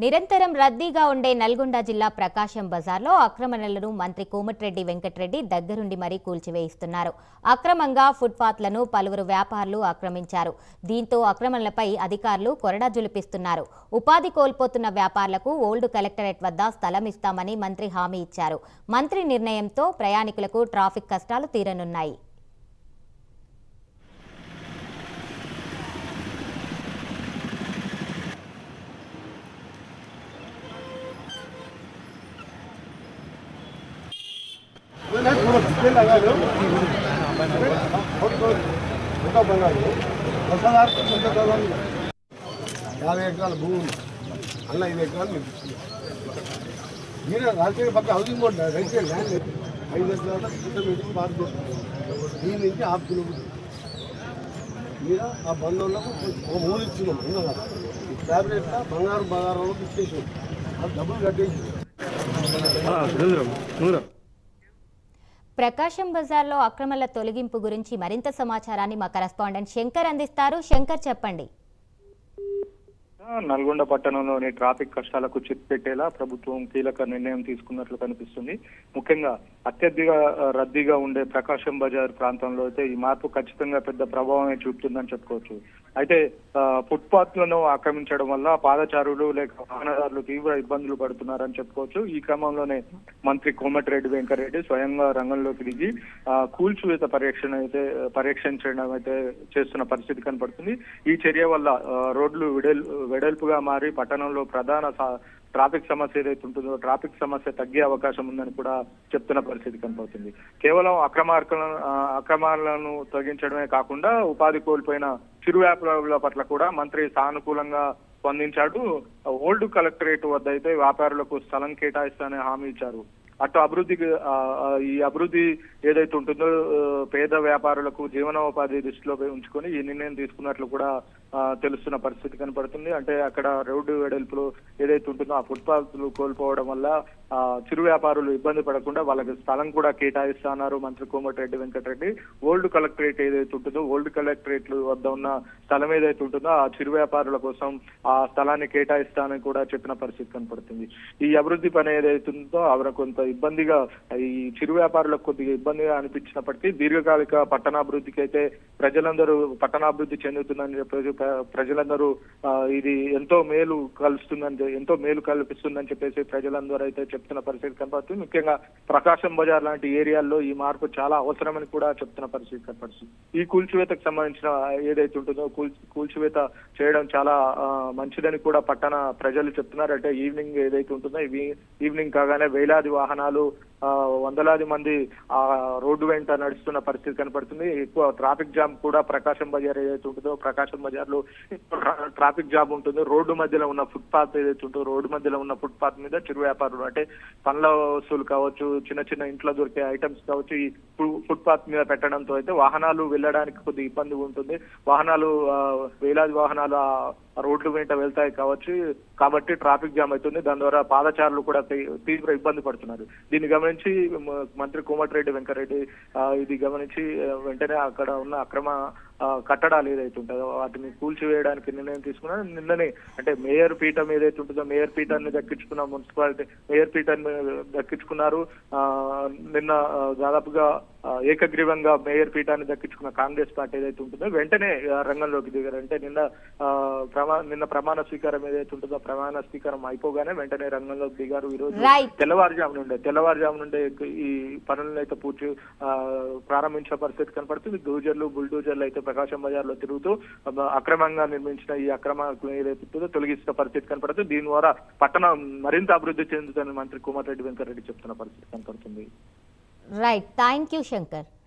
నిరంతరం రద్దీగా ఉండే నల్గొండ జిల్లా ప్రకాశం బజార్లో అక్రమణలను మంత్రి కోమటిరెడ్డి వెంకటరెడ్డి దగ్గరుండి మరీ కూల్చివేయిస్తున్నారు. అక్రమంగా ఫుట్పాత్లను పలువురు వ్యాపారులు ఆక్రమించారు. దీంతో అక్రమణలపై అధికారులు కొరడా జులిపిస్తున్నారు. ఉపాధి కోల్పోతున్న వ్యాపారులకు ఓల్డ్ కలెక్టరేట్ వద్ద స్థలం ఇస్తామని మంత్రి హామీ ఇచ్చారు. మంత్రి నిర్ణయంతో ప్రయాణికులకు ట్రాఫిక్ కష్టాలు తీరనున్నాయి. యాభై ఎకరాల భూమి అలా 5 ఎకరాలు మీరు రాజకీయ పక్క హౌసింగ్ బోర్డు రైతు ల్యాండ్ 5 ఎకరాల మీటింగ్ పాస్ చేస్తున్నారు. దీని నుంచి 5 కిలోమీటర్లు మీరు ఆ బంధువులకు ఒక మూడు ఇచ్చినాం. ఫ్యాబ్రిక్ బంగారంలోకి ఇచ్చేసాం. అది డబ్బులు కట్టేసి ప్రకాశం బజార్లో అక్రమాల తొలగింపు గురించి మరింత సమాచారాన్ని మా కరెస్పాండెంట్ శంకర్ అందిస్తారు. శంకర్, చెప్పండి. నల్గొండ పట్టణంలోని ట్రాఫిక్ కష్టాలకు చెక్ పెట్టేలా ప్రభుత్వం కీలక నిర్ణయం తీసుకున్నట్లు కనిపిస్తుంది. ముఖ్యంగా అత్యధిక రద్దీగా ఉండే ప్రకాశం బజార్ ప్రాంతంలో అయితే ఈ మార్పు ఖచ్చితంగా పెద్ద ప్రభావమే చూపుతుందని చెప్పుకోవచ్చు. అయితే ఫుట్పాత్లను ఆక్రమించడం వల్ల పాదచారులు లేక వాహనదారులు తీవ్ర ఇబ్బందులు పడుతున్నారని చెప్పుకోవచ్చు. ఈ క్రమంలోనే మంత్రి కోమటిరెడ్డి వెంకటరెడ్డి స్వయంగా రంగంలోకి దిగి కూల్చివేత పర్యవేక్షించడం అయితే చేస్తున్న పరిస్థితి కనపడుతుంది. ఈ చర్య వల్ల రోడ్లు వెడల్పుగా మారి పట్టణంలో ప్రధాన ట్రాఫిక్ సమస్య ఏదైతే ఉంటుందో ట్రాఫిక్ సమస్య తగ్గే అవకాశం ఉందని కూడా చెప్తున్న పరిస్థితి కనపడుతుంది. కేవలం అక్రమాలను తొలగించడమే కాకుండా ఉపాధి కోల్పోయిన చిరు వ్యాపారుల పట్ల కూడా మంత్రి సానుకూలంగా స్పందించాడు. ఓల్డ్ కలెక్టరేట్ వద్ద అయితే వ్యాపారులకు స్థలం కేటాయిస్తానని హామీ ఇచ్చారు. అటు ఈ అభివృద్ధి ఏదైతే ఉంటుందో పేద వ్యాపారులకు జీవనోపాధి దృష్టిలో ఉంచుకొని ఈ నిర్ణయం తీసుకున్నట్లు కూడా తెలుస్తున్న పరిస్థితి కనపడుతుంది. అంటే అక్కడ రోడ్డు వెడల్పులో ఏదైతే ఉంటుందో ఆ ఫుట్పాత్లు కోల్పోవడం వల్ల చిరు వ్యాపారులు ఇబ్బంది పడకుండా వాళ్ళకి స్థలం కూడా కేటాయిస్తున్నారు మంత్రి కోమటిరెడ్డి వెంకటరెడ్డి. ఓల్డ్ కలెక్టరేట్ ఏదైతే ఉంటుందో ఓల్డ్ కలెక్టరేట్ వద్ద ఉన్న స్థలం ఏదైతే ఉంటుందో ఆ చిరు వ్యాపారుల కోసం ఆ స్థలాన్ని కేటాయిస్తానని కూడా చెప్పిన పరిస్థితి కనపడుతుంది. ఈ అభివృద్ధి పని ఏదైతే ఉందో ఆవిడ కొంత ఇబ్బందిగా ఈ చిరు వ్యాపారులకు కొద్దిగా ఇబ్బందిగా అనిపించినప్పటికీ దీర్ఘకాలిక పట్టణాభివృద్ధికి అయితే ప్రజలందరూ పట్టణాభివృద్ధి చెందుతుందని చెప్పేసి ప్రజలందరూ ఇది ఎంతో మేలు కల్పిస్తుందని చెప్పేసి ప్రజలందరూ అయితే చెప్తున్న పరిస్థితి కనపడుతుంది. ముఖ్యంగా ప్రకాశం బజార్ లాంటి ఏరియాల్లో ఈ మార్పు చాలా అవసరమని కూడా చెప్తున్న పరిస్థితి కనపడుతుంది. ఈ కూల్చివేతకు సంబంధించిన ఏదైతే ఉంటుందో కూల్చివేత చేయడం చాలా మంచిదని కూడా పట్టణ ప్రజలు చెప్తున్నారు. అంటే ఈవినింగ్ ఏదైతే ఉంటుందో ఈవినింగ్ కాగానే వేలాది వాహనాలు వందలాది మంది ఆ రోడ్డు వెంట నడుస్తున్న పరిస్థితి కనపడుతుంది. ఎక్కువ ట్రాఫిక్ జామ్ కూడా ప్రకాశం బజార్ ఏదైతే ఉంటుందో ప్రకాశం బజార్ లో ట్రాఫిక్ జామ్ ఉంటుంది. రోడ్డు మధ్యలో ఉన్న ఫుట్పాత్ ఏదైతే ఉంటుందో రోడ్డు మధ్యలో ఉన్న ఫుట్పాత్ మీద చిరు వ్యాపారులు అంటే పండ్ల వస్తువులు కావచ్చు, చిన్న చిన్న ఇంట్లో దొరికే ఐటమ్స్ కావచ్చు, ఈ ఫుట్పాత్ మీద పెట్టడంతో అయితే వాహనాలు వెళ్ళడానికి కొద్దిగా ఇబ్బంది ఉంటుంది. వేలాది వాహనాలు రోడ్లు వెంట వెళ్తాయి కాబట్టి ట్రాఫిక్ జామ్ అవుతుంది. దాని ద్వారా పాదచారులు కూడా తీవ్ర ఇబ్బంది పడుతున్నారు. దీన్ని గమనించి మంత్రి కోమటిరెడ్డి వెంకటరెడ్డి ఇది గమనించి వెంటనే అక్కడ ఉన్న అక్రమ కట్టడాలు ఏదైతే ఉంటుందో వాటిని కూల్చివేయడానికి నిర్ణయం తీసుకున్నారు. నిన్ననే అంటే మేయర్ పీఠం ఏదైతే ఉంటుందో మేయర్ పీఠాన్ని దక్కించుకున్న మున్సిపాలిటీ మేయర్ పీఠాన్ని దక్కించుకున్నారు. నిన్న దాదాపుగా ఏకగ్రీవంగా మేయర్ పీఠాన్ని దక్కించుకున్న కాంగ్రెస్ పార్టీ ఏదైతే ఉంటుందో వెంటనే రంగంలోకి దిగారు. అంటే నిన్న ప్రమాణ స్వీకారం ఏదైతే ఉంటుందో ప్రమాణ స్వీకారం అయిపోగానే వెంటనే రంగంలోకి దిగారు. ఈ రోజు తెల్లవారుజాము నుండే ఈ పనులను అయితే ప్రారంభించిన పరిస్థితి కనపడుతుంది. బుల్డోజర్లు అయితే ప్రకాశం బజార్ లో తిరుగుతూ అక్రమంగా నిర్మించిన ఈ అక్రమాలను ఏదైతే ఉంటుందో తొలగిస్తున్న పరిస్థితి కనపడుతుంది. దీని ద్వారా పట్టణం మరింత అభివృద్ధి చెందుతుందని మంత్రి కోమటిరెడ్డి వెంకటరెడ్డి చెప్తున్న పరిస్థితి కనపడుతుంది. Right, thank you Shankar.